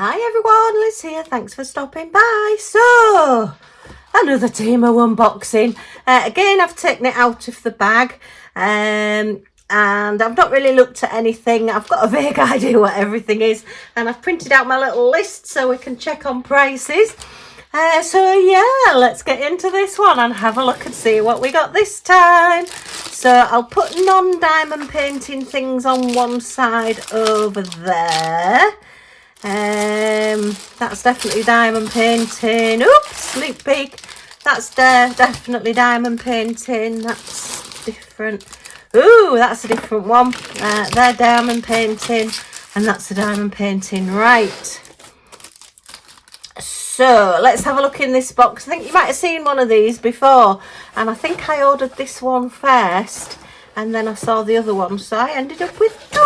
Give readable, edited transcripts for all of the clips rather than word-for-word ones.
Hi everyone, Liz here. Thanks for stopping by. So, another TEMU unboxing. Again, I've taken it out of the bag and I've not really looked at anything. I've got a vague idea what everything is, and I've printed out my little list so we can check on prices. So yeah, let's get into this one and have a look and see what we got this time. So I'll put non-diamond painting things on one side over there. That's definitely diamond painting. Oops, sneak peek. That's definitely diamond painting. That's different. Ooh, that's a different one. They're diamond painting, and that's a diamond painting. Right. So let's have a look in this box. I think you might have seen one of these before, and I think I ordered this one first, and then I saw the other one, so I ended up with two.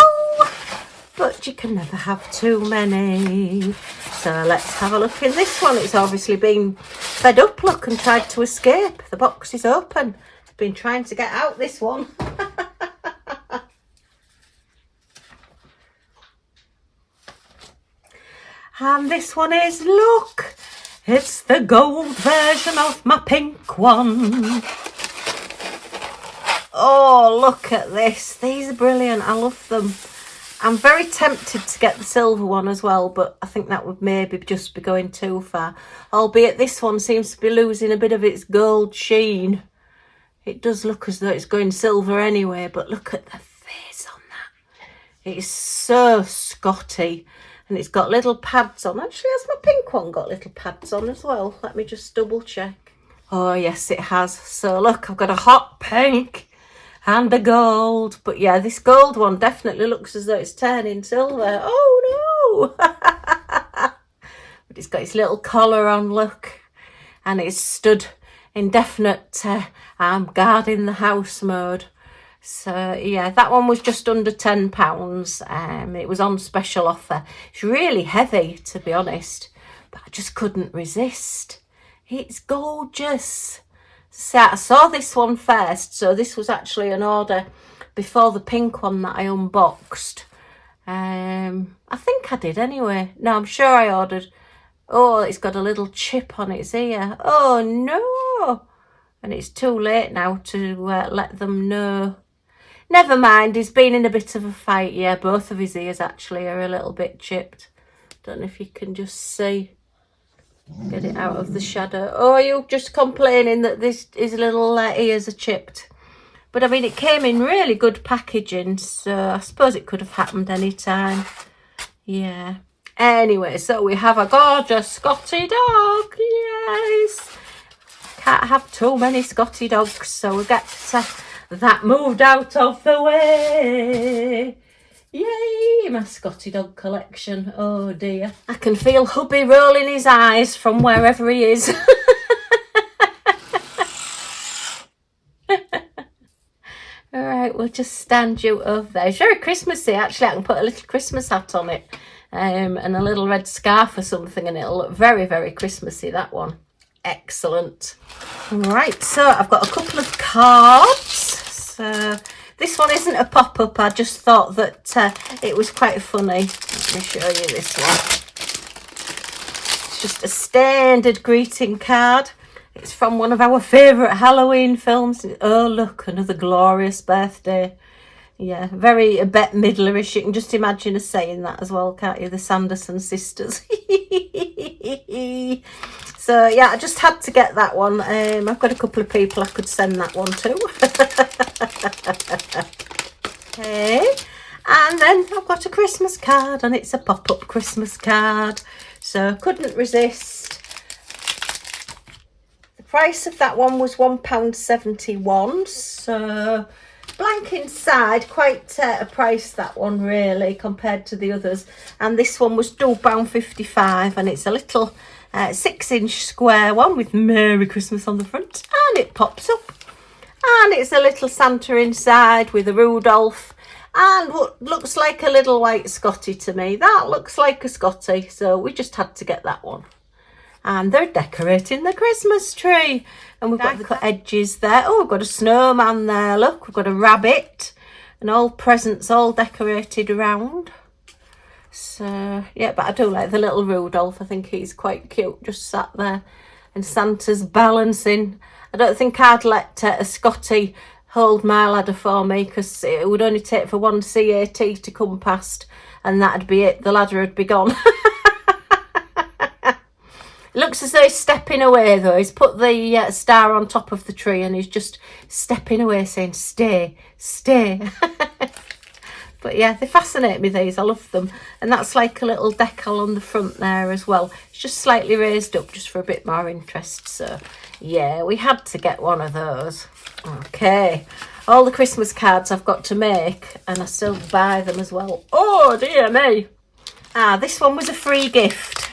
But you can never have too many. So let's have a look in this one. It's obviously been fed up, look, and tried to escape. The box is open. It's been trying to get out, this one. And this one is, look, it's the gold version of my pink one. Oh, look at this. These are brilliant. I love them. I'm very tempted to get the silver one as well, but I think that would maybe just be going too far. Albeit this one seems to be losing a bit of its gold sheen. It does look as though it's going silver anyway, but look at the face on that. It is so Scotty. And it's got little pads on. Actually, has my pink one got little pads on as well? Let me just double check. Oh, yes, it has. So look, I've got a hot pink and a gold. But yeah, this gold one definitely looks as though it's turning silver. Oh, no. But it's got its little collar on, look. And it's stood indefinite I'm guarding the house mode. So yeah, that one was just under £10. It was on special offer. It's really heavy, to be honest, but I just couldn't resist. It's gorgeous. So I saw this one first, so this was actually an order before the pink one that I unboxed. I think I did anyway. No, I'm sure I ordered. Oh, it's got a little chip on its ear. Oh no. And it's too late now to let them know. Never mind, he's been in a bit of a fight. Yeah, both of his ears actually are a little bit chipped. Don't know if you can just see. Get it out of the shadow. Oh, you're just complaining that his little ears are chipped. But I mean, it came in really good packaging, so I suppose it could have happened any time. Yeah. Anyway, so we have a gorgeous Scotty dog. Yes. Can't have too many Scotty dogs, so we get that moved out of the way. Yay, my Scotty dog collection. Oh dear. I can feel hubby rolling his eyes from wherever he is. Alright, we'll just stand you over there. It's very Christmassy, actually. I can put a little Christmas hat on it and a little red scarf or something, and it'll look very, very Christmassy, that one. Excellent. Right, so I've got a couple of cards. So this one isn't a pop-up. I just thought that it was quite funny. Let me show you this one. It's just a standard greeting card. It's from one of our favourite Halloween films. Oh, look, another glorious birthday. Yeah, very a Bette Midler-ish. You can just imagine us saying that as well, can't you? The Sanderson sisters. So yeah, I just had to get that one. I've got a couple of people I could send that one to. Okay, and then I've got a Christmas card, and it's a pop-up Christmas card, so couldn't resist. The price of that one was £1.71, so blank inside, quite a price, that one, really, compared to the others. And this one was £2.55, and it's a little 6-inch square one with Merry Christmas on the front, and it pops up, and it's a little Santa inside with a Rudolph and what looks like a little white Scotty to me. That looks like a Scotty, so we just had to get that one. And they're decorating the Christmas tree, and we've got the cut edges there. Oh, we've got a snowman there, look, we've got a rabbit and all presents all decorated around. So yeah, but I do like the little Rudolph. I think he's quite cute, just sat there, and Santa's balancing. I don't think I'd let a Scottie hold my ladder for me, because it would only take for one CAT to come past and that'd be it. The ladder would be gone. It looks as though he's stepping away though. He's put the star on top of the tree and he's just stepping away saying, stay, stay. But yeah, they fascinate me, these. I love them. And that's like a little decal on the front there as well. It's just slightly raised up just for a bit more interest. So yeah, we had to get one of those. Okay, all the Christmas cards I've got to make, and I still buy them as well. Oh dear me. This one was a free gift.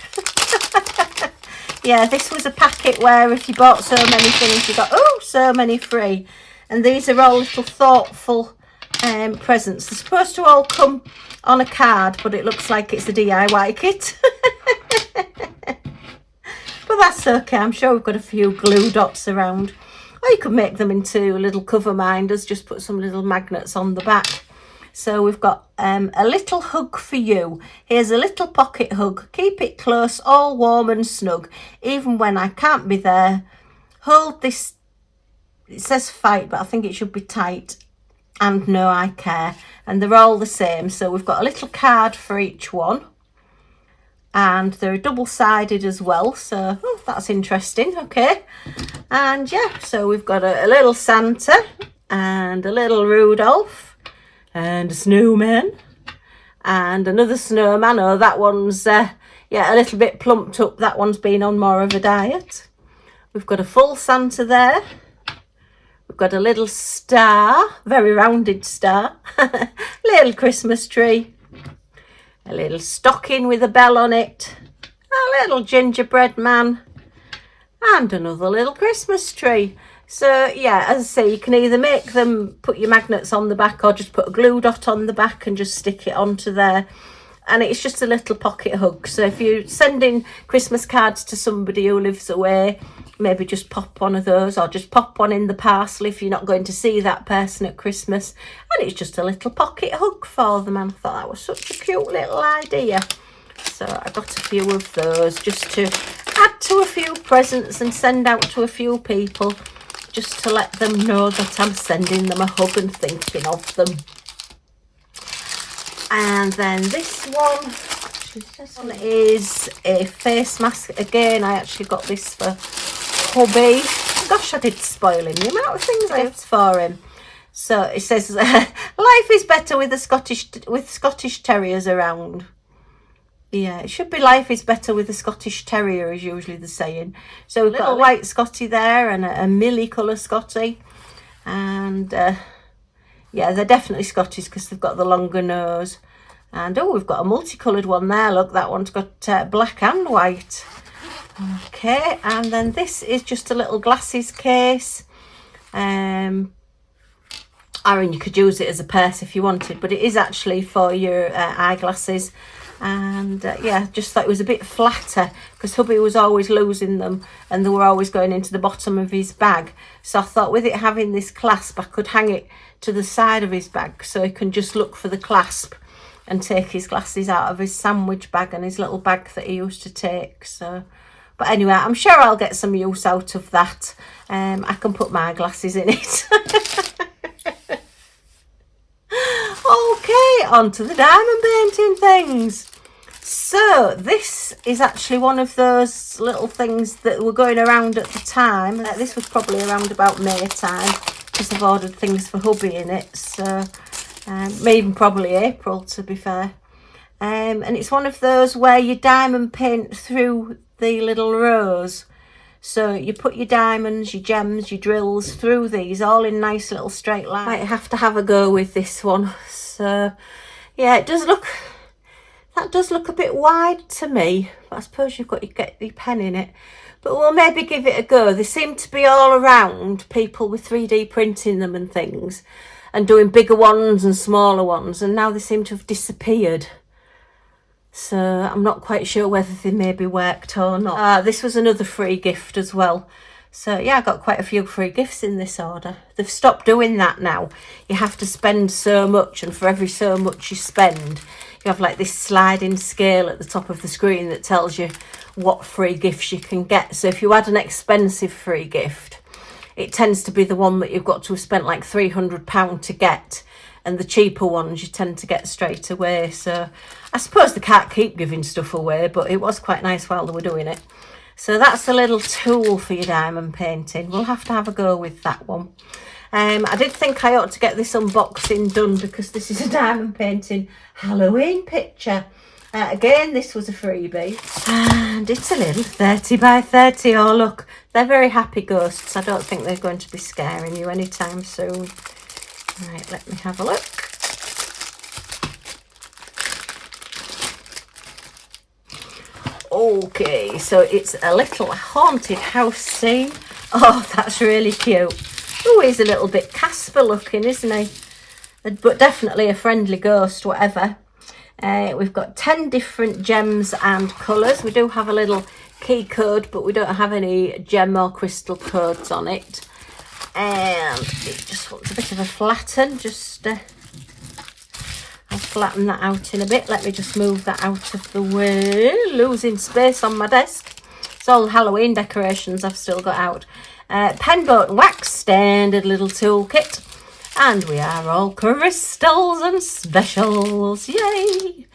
Yeah, this was a packet where if you bought so many things, you got, so many free. And these are all little thoughtful presents. They're supposed to all come on a card, but it looks like it's a DIY kit. But that's okay. I'm sure we've got a few glue dots around. Or you could make them into little cover minders. Just put some little magnets on the back. So we've got a little hug for you. Here's a little pocket hug. Keep it close, all warm and snug. Even when I can't be there. Hold this. It says fight, but I think it should be tight. And know I care. And they're all the same. So we've got a little card for each one. And they're double-sided as well. So that's interesting. Okay. And yeah, so we've got a little Santa and a little Rudolph. And a snowman and another snowman. Oh, that one's a little bit plumped up. That one's been on more of a diet. We've got a full Santa there. We've got a little star, very rounded star. Little Christmas tree. A little stocking with a bell on it. A little gingerbread man. And another little Christmas tree. So yeah, as I say, you can either make them, put your magnets on the back, or just put a glue dot on the back and just stick it onto there. And it's just a little pocket hug. So if you're sending Christmas cards to somebody who lives away, maybe just pop one of those, or just pop one in the parcel if you're not going to see that person at Christmas. And it's just a little pocket hug for them. And I thought that was such a cute little idea. So I got a few of those just to add to a few presents and send out to a few people. Just to let them know that I'm sending them a hug and thinking of them. And then this one is a face mask. Again, I actually got this for hubby. Gosh, I did spoil him. The amount of things I have for him. So it says, life is better with Scottish Terriers around. Yeah, it should be life is better with a Scottish Terrier, is usually the saying. So we've got a white Scottie there and a Millie colour Scottie. And yeah, they're definitely Scotties because they've got the longer nose. And we've got a multicoloured one there. Look, that one's got black and white. Okay, and then this is just a little glasses case. I mean, you could use it as a purse if you wanted, but it is actually for your eyeglasses. And yeah, just thought it was a bit flatter because hubby was always losing them and they were always going into the bottom of his bag. So I thought with it having this clasp, I could hang it to the side of his bag so he can just look for the clasp and take his glasses out of his sandwich bag and his little bag that he used to take. So, but anyway, I'm sure I'll get some use out of that. I can put my glasses in it. Okay, on to the diamond painting things. So this is actually one of those little things that were going around at the time. This was probably around about May time because I've ordered things for hubby in it. So maybe probably April, to be fair. And it's one of those where you diamond paint through the little rows. So you put your diamonds, your gems, your drills through these all in nice little straight lines. Might have to have a go with this one. So yeah, it does look, that does look a bit wide to me. But I suppose you've got to get your pen in it. But we'll maybe give it a go. They seem to be all around, people with 3D printing them and things. And doing bigger ones and smaller ones. And now they seem to have disappeared. So I'm not quite sure whether they maybe worked or not. This was another free gift as well. So yeah, I got quite a few free gifts in this order. They've stopped doing that now. You have to spend so much, and for every so much you spend, you have like this sliding scale at the top of the screen that tells you what free gifts you can get. So if you had an expensive free gift, it tends to be the one that you've got to have spent like £300 to get, and the cheaper ones you tend to get straight away. So I suppose they can't keep giving stuff away, but it was quite nice while they were doing it. So that's a little tool for your diamond painting. We'll have to have a go with that one. I did think I ought to get this unboxing done because this is a diamond painting Halloween picture. Again, this was a freebie, and it's a little 30 by 30. Oh look, they're very happy ghosts. I don't think they're going to be scaring you anytime soon. Right, let me have a look. Okay, so it's a little haunted house scene. Oh, that's really cute. Oh, he's a little bit Casper looking, isn't he? But definitely a friendly ghost, whatever. We've got 10 different gems and colours. We do have a little key code, but we don't have any gem or crystal codes on it. And it just wants a bit of a flatten. I'll flatten that out in a bit. Let me just move that out of the way. Losing space on my desk. It's all Halloween decorations I've still got out. Pen, boat and wax, standard little toolkit. And we are all crystals and specials. Yay!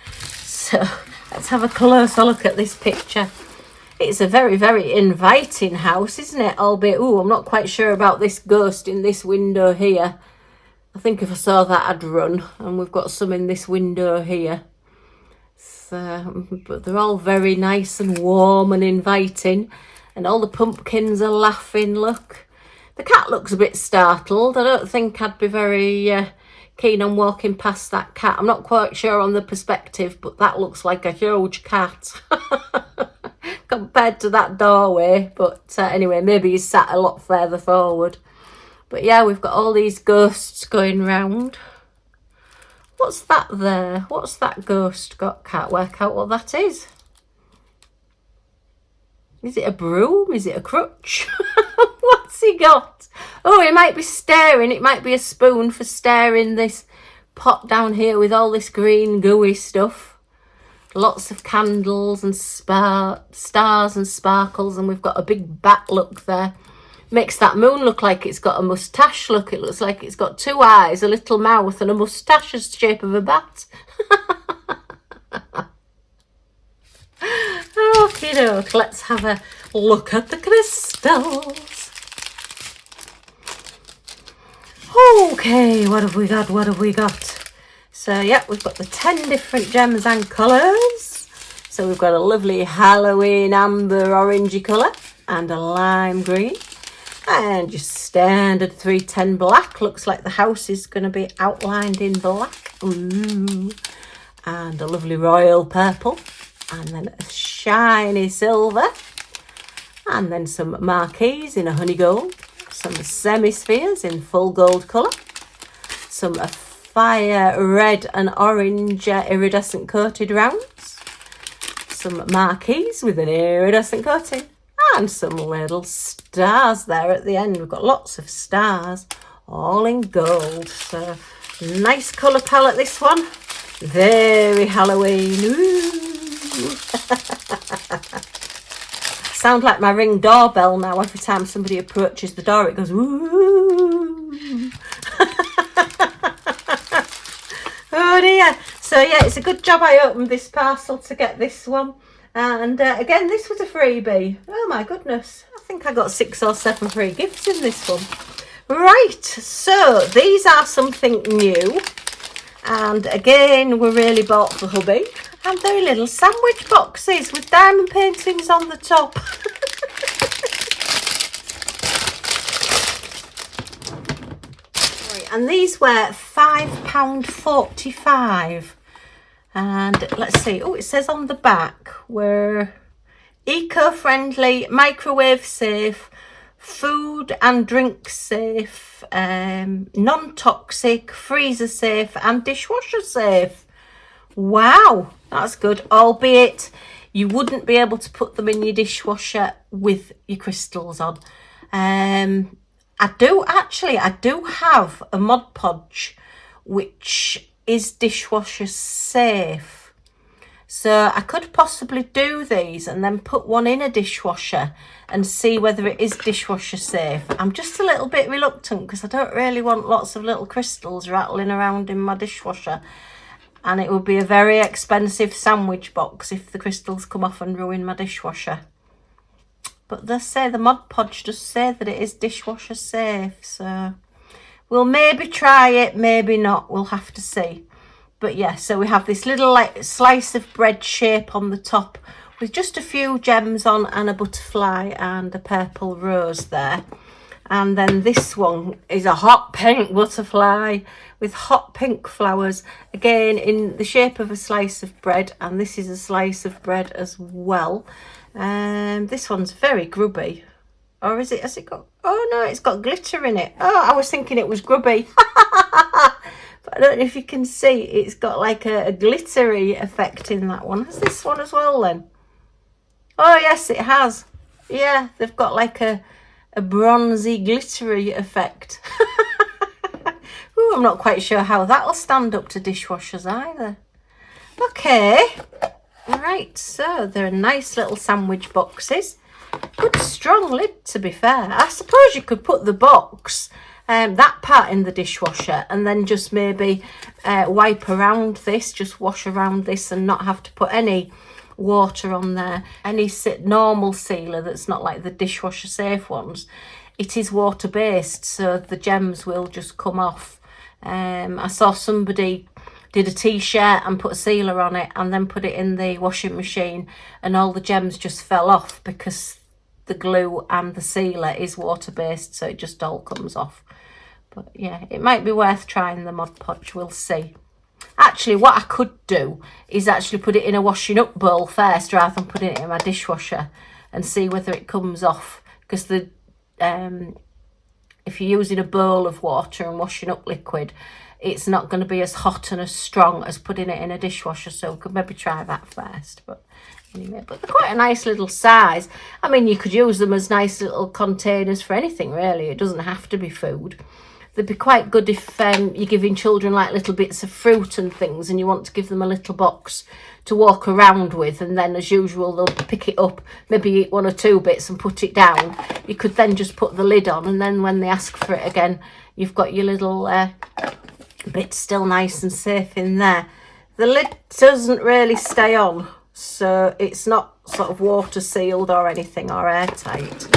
So let's have a closer look at this picture. It's a very, very inviting house, isn't it? Albeit, ooh, I'm not quite sure about this ghost in this window here. I think if I saw that, I'd run. And we've got some in this window here. So, but they're all very nice and warm and inviting. And all the pumpkins are laughing, look. The cat looks a bit startled. I don't think I'd be very keen on walking past that cat. I'm not quite sure on the perspective, but that looks like a huge cat compared to that doorway. But anyway, maybe he's sat a lot further forward. But yeah, we've got all these ghosts going round. What's that there? What's that ghost got? Can't work out what that is. Is it a broom? Is it a crutch? What's he got? Oh, he might be staring. It might be a spoon for stirring this pot down here with all this green gooey stuff. Lots of candles and stars and sparkles, and we've got a big bat look there. Makes that moon look like it's got a moustache look. It looks like it's got two eyes, a little mouth, and a moustache the shape of a bat. Okie doke, let's have a look at the crystals. Okay, what have we got? What have we got? So, yeah, we've got the 10 different gems and colours. So we've got a lovely Halloween amber orangey colour and a lime green. And just standard 310 black. Looks like the house is going to be outlined in black. Ooh. And a lovely royal purple. And then a shiny silver. And then some marquees in a honey gold. Some semi-spheres in full gold colour. Some fire red and orange iridescent coated rounds. Some marquees with an iridescent coating. And some little stars there at the end. We've got lots of stars, all in gold. So, nice colour palette, this one. Very Halloween. Ooh. Sound like my Ring doorbell now. Every time somebody approaches the door, it goes, ooh. Oh dear. So, yeah, it's a good job I opened this parcel to get this one. And again, this was a freebie. Oh my goodness. I think I got 6 or 7 free gifts in this one. Right, so these are something new. And again, we really bought for hubby. And they're little sandwich boxes with diamond paintings on the top. Right, and these were £5.45. And let's see, oh, it says on the back, we're eco-friendly, microwave safe, food and drink safe, non-toxic, freezer safe and dishwasher safe. Wow, that's good. Albeit you wouldn't be able to put them in your dishwasher with your crystals on. I do have a Mod Podge which is dishwasher safe. So I could possibly do these and then put one in a dishwasher and see whether it is dishwasher safe. I'm just a little bit reluctant because I don't really want lots of little crystals rattling around in my dishwasher. And it would be a very expensive sandwich box if the crystals come off and ruin my dishwasher. But they say, the Mod Podge does say that it is dishwasher safe. So we'll maybe try it, maybe not. We'll have to see. But yeah, so we have this little like slice of bread shape on the top with just a few gems on and a butterfly and a purple rose there. And then this one is a hot pink butterfly with hot pink flowers, again in the shape of a slice of bread. And this is a slice of bread as well. This one's very grubby. Or is it, has it got, oh no, it's got glitter in it. Oh, I was thinking it was grubby. But I don't know if you can see, it's got like a glittery effect in that one. Has this one as well then? Oh yes, it has. Yeah, they've got like a bronzy glittery effect. Ooh, I'm not quite sure how that'll stand up to dishwashers either. Okay, right, so they're nice little sandwich boxes. Good strong lid, to be fair. I suppose you could put the box, that part in the dishwasher, and then just maybe wipe around this, just wash around this and not have to put any water on there. Any normal sealer that's not like the dishwasher safe ones, it is water based, so the gems will just come off. I saw somebody did a t-shirt and put a sealer on it and then put it in the washing machine and all the gems just fell off because the glue and the sealer is water based, so it just all comes off. But yeah, it might be worth trying the Mod Podge, we'll see. Actually, what I could do is actually put it in a washing up bowl first rather than putting it in my dishwasher and see whether it comes off, because the if you're using a bowl of water and washing up liquid, it's not going to be as hot and as strong as putting it in a dishwasher, so we could maybe try that first. But anyway, but they're quite a nice little size. I mean, you could use them as nice little containers for anything really. It doesn't have to be food. They'd be quite good if you're giving children like little bits of fruit and things and you want to give them a little box to walk around with, and then as usual they'll pick it up, maybe eat one or two bits and put it down. You could then just put the lid on, and then when they ask for it again, you've got your little bits still nice and safe in there. The lid doesn't really stay on, so it's not sort of water sealed or anything or airtight.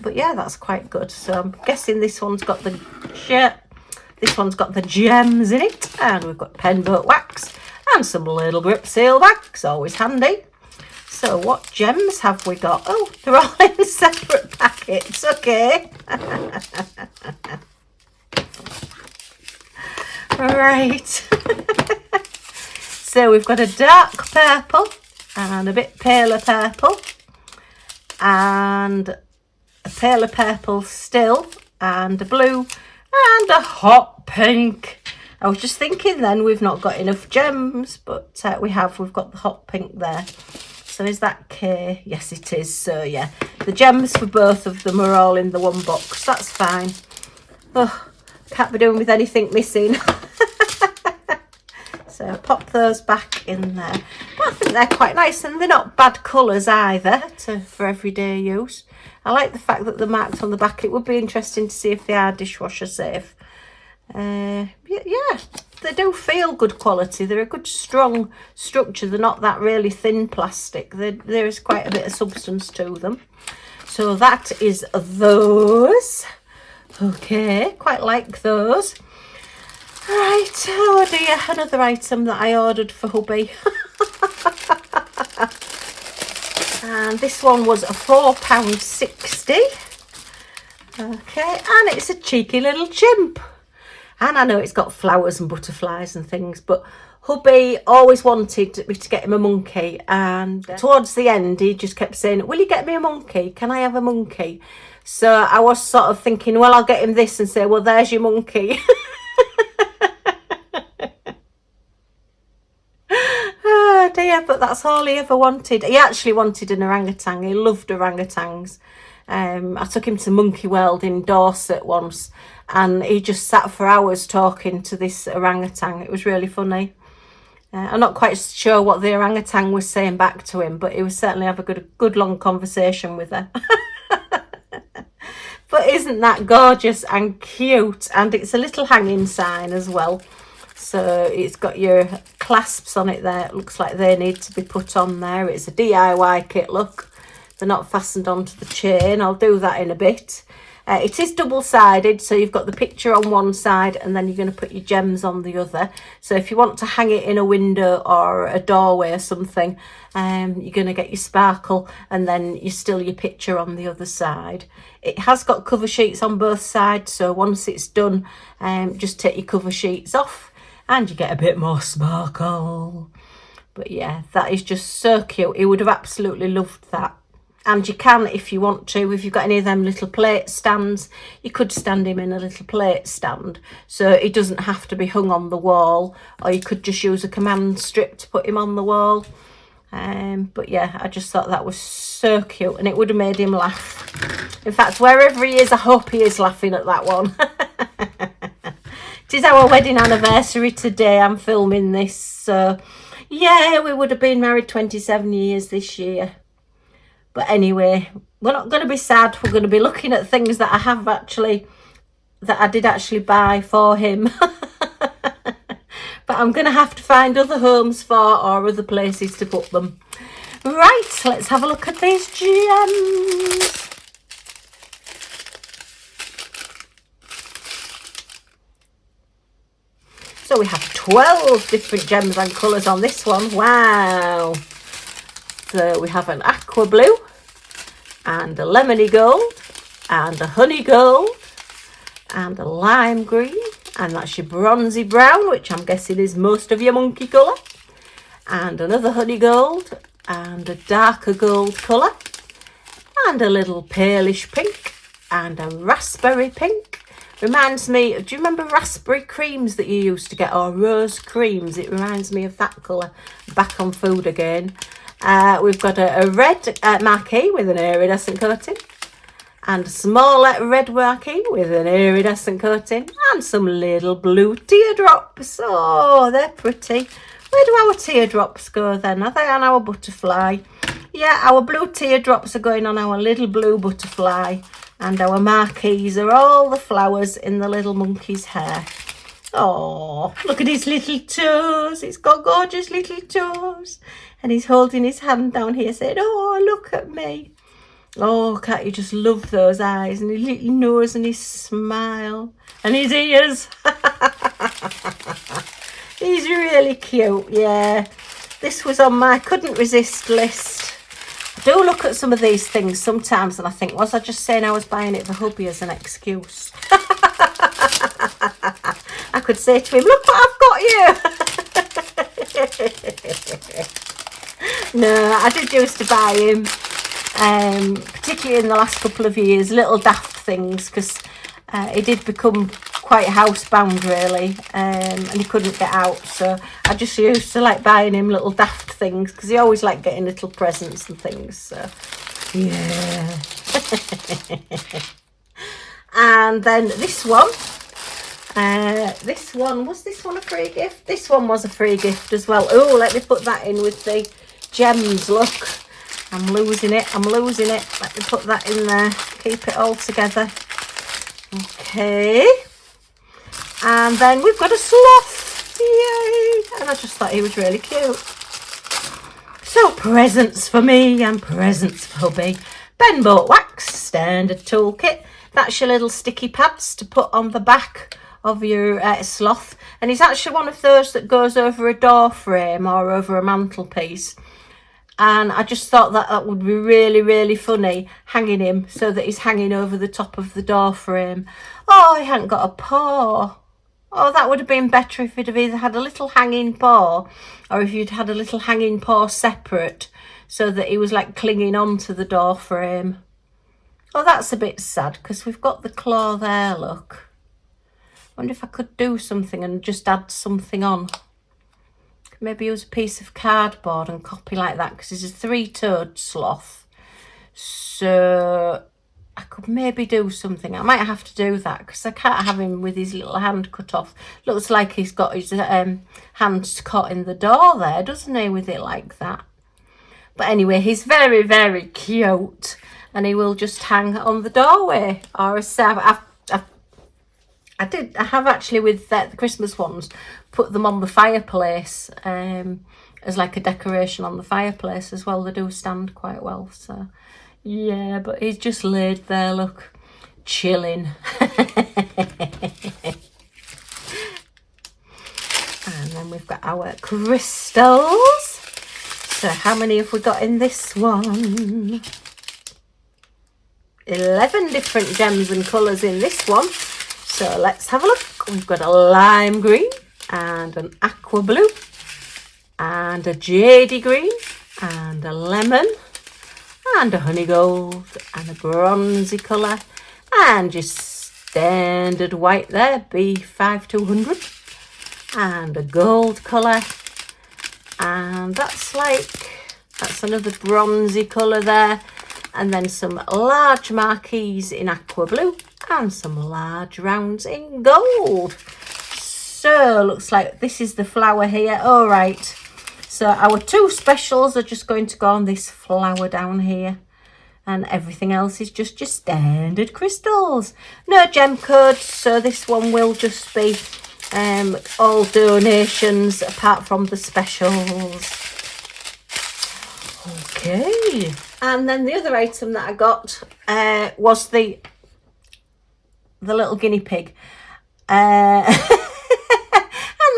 But yeah, that's quite good. So I'm guessing this one's got the gems in it, and we've got pen boat wax and some little grip seal bags, always handy. So what gems have we got? Oh, they're all in separate packets. Okay. Right. So we've got a dark purple and a bit paler purple and a paler purple still and a blue and a hot pink. I was just thinking then we've not got enough gems, but we've got the hot pink there. So is that K? Yes, it is. So yeah, the gems for both of them are all in the one box. That's fine. Oh, can't be doing with anything missing. So pop those back in there. But I think they're quite nice, and they're not bad colours either for everyday use. I like the fact that they're marked on the back. It would be interesting to see if they are dishwasher safe. Yeah, they do feel good quality. They're a good strong structure. They're not that really thin plastic. There is quite a bit of substance to them. So that is those. Okay, quite like those. Right, oh dear, another item that I ordered for hubby. And this one was £4.60. Okay, and it's a cheeky little chimp. And I know it's got flowers and butterflies and things, but hubby always wanted me to get him a monkey. And towards the end, he just kept saying, will you get me a monkey? Can I have a monkey? So I was sort of thinking, well, I'll get him this and say, well, there's your monkey. Oh dear, but that's all he ever wanted. He actually wanted an orangutan. He loved orangutans. I took him to Monkey World in Dorset once, and he just sat for hours talking to this orangutan. It was really funny. I'm not quite sure what the orangutan was saying back to him, but he was certainly having a good long conversation with her. But isn't that gorgeous and cute? And it's a little hanging sign as well. So it's got your clasps on it there. It looks like they need to be put on there. It's a DIY kit, look. They're not fastened onto the chain. I'll do that in a bit. It is double-sided, so you've got the picture on one side and then you're going to put your gems on the other. So if you want to hang it in a window or a doorway or something, you're going to get your sparkle and then you still your picture on the other side. It has got cover sheets on both sides, so once it's done, just take your cover sheets off and you get a bit more sparkle. But yeah, that is just so cute. He would have absolutely loved that. And you can, if you want to, if you've got any of them little plate stands, you could stand him in a little plate stand. So he doesn't have to be hung on the wall, or you could just use a command strip to put him on the wall. But yeah, I just thought that was so cute, and it would have made him laugh. In fact, wherever he is, I hope he is laughing at that one. It is our wedding anniversary today. I'm filming this. So yeah, we would have been married 27 years this year. But anyway, we're not going to be sad. We're going to be looking at things that I did actually buy for him. But I'm going to have to find other homes for, or other places to put them. Right, let's have a look at these gems. So we have 12 different gems and colours on this one. Wow. So we have an aqua blue and a lemony gold and a honey gold and a lime green, and that's your bronzy brown, which I'm guessing is most of your monkey colour, and another honey gold and a darker gold colour and a little palish pink and a raspberry pink. Reminds me, do you remember raspberry creams that you used to get, or rose creams? It reminds me of that colour. Back on food again. We've got a red marquee with an iridescent coating, and a smaller red marquee with an iridescent coating, and some little blue teardrops. Oh, they're pretty. Where do our teardrops go then? Are they on our butterfly? Yeah, our blue teardrops are going on our little blue butterfly, and our marquees are all the flowers in the little monkey's hair. Oh, look at his little toes. He's got gorgeous little toes. And he's holding his hand down here saying, oh, look at me. Oh, can't you just love those eyes and his little nose and his smile and his ears. He's really cute, yeah. This was on my couldn't resist list. I do look at some of these things sometimes and I think, was I just saying I was buying it for hubby as an excuse? I could say to him, look what I've got you. No, I did used to buy him, particularly in the last couple of years, little daft things, because he did become quite housebound really, and he couldn't get out. So I just used to like buying him little daft things, because he always liked getting little presents and things. So yeah. And then this one. Was this one a free gift? This one was a free gift as well. Oh, let me put that in with the gems. Look, I'm losing it. Let me put that in there. Keep it all together. Okay. And then we've got a sloth. Yay! And I just thought he was really cute. So presents for me and presents for hubby. Ben Boat Wax standard toolkit. That's your little sticky pads to put on the back of your sloth, and it's actually one of those that goes over a door frame or over a mantelpiece, and I just thought that would be really, really funny, hanging him so that he's hanging over the top of the door frame. Oh, he hadn't got a paw. Oh, that would have been better if he'd have either had a little hanging paw, or if you'd had a little hanging paw separate so that he was like clinging onto the door frame. Oh, that's a bit sad, because we've got the claw there, look. Wonder if I could do something and just add something on. Maybe use a piece of cardboard and copy like that, because it's a three-toed sloth. So I could maybe do something. I might have to do that because I can't have him with his little hand cut off. Looks like he's got his hands caught in the door there, doesn't he, with it like that? But anyway, he's very, very cute, and he will just hang on the doorway. Or I have actually, with the Christmas ones, put them on the fireplace as like a decoration on the fireplace as well. They do stand quite well, so yeah. But he's just laid there, look, chilling. And then we've got our crystals. So how many have we got in this one? 11 different gems and colours in this one. So let's have a look. We've got a lime green and an aqua blue and a jadey green and a lemon and a honey gold and a bronzy colour and just standard white there, B5200, and a gold colour. And that's another bronzy colour there. And then some large marquees in aqua blue and some large rounds in gold. So looks like this is the flower here. All right. So our 2 specials are just going to go on this flower down here. And everything else is just your standard crystals. No gem codes. So this one will just be all donations apart from the specials. Okay. And then the other item that I got was the little guinea pig. And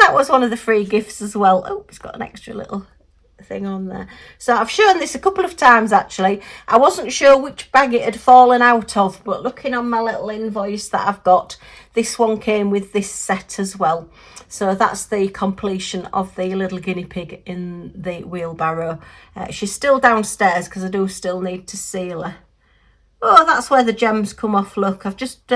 that was one of the free gifts as well. Oh, it's got an extra little thing on there. So I've shown this a couple of times actually. I wasn't sure which bag it had fallen out of, but looking on my little invoice that I've got, this one came with this set as well. So that's the completion of the little guinea pig in the wheelbarrow. She's still downstairs because I do still need to seal her. Oh, that's where the gems come off. Look, I've just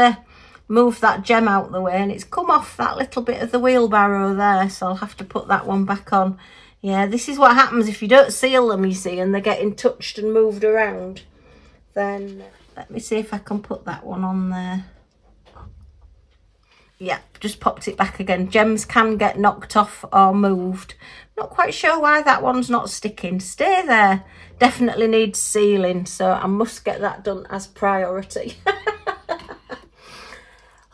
moved that gem out the way and it's come off that little bit of the wheelbarrow there. So I'll have to put that one back on. Yeah, this is what happens if you don't seal them, you see, and they're getting touched and moved around. Then let me see if I can put that one on there. Yeah, just popped it back again. Gems can get knocked off or moved. Not quite sure why that one's not sticking. Stay there. Definitely needs sealing, so I must get that done as priority.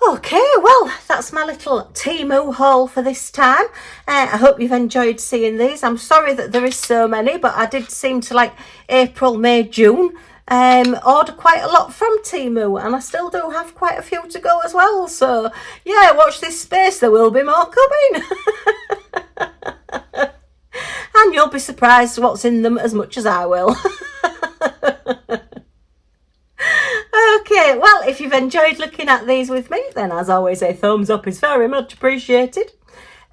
Okay, well, that's my little TEMU haul for this time. I hope you've enjoyed seeing these. I'm sorry that there is so many, but I did seem to, like, April, May, June, order quite a lot from TEMU, and I still do have quite a few to go as well. So, yeah, watch this space. There will be more coming. And you'll be surprised what's in them as much as I will. Okay, well, if you've enjoyed looking at these with me, then as always, a thumbs up is very much appreciated.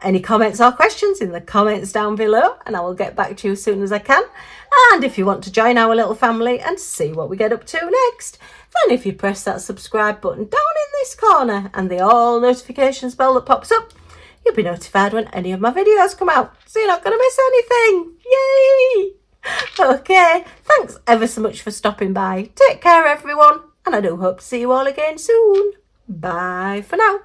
Any comments or questions in the comments down below, and I will get back to you as soon as I can. And if you want to join our little family and see what we get up to next, then if you press that subscribe button down in this corner and the all notifications bell that pops up, you'll be notified when any of my videos come out, so you're not going to miss anything. Yay! Okay, thanks ever so much for stopping by. Take care, everyone, and I do hope to see you all again soon. Bye for now.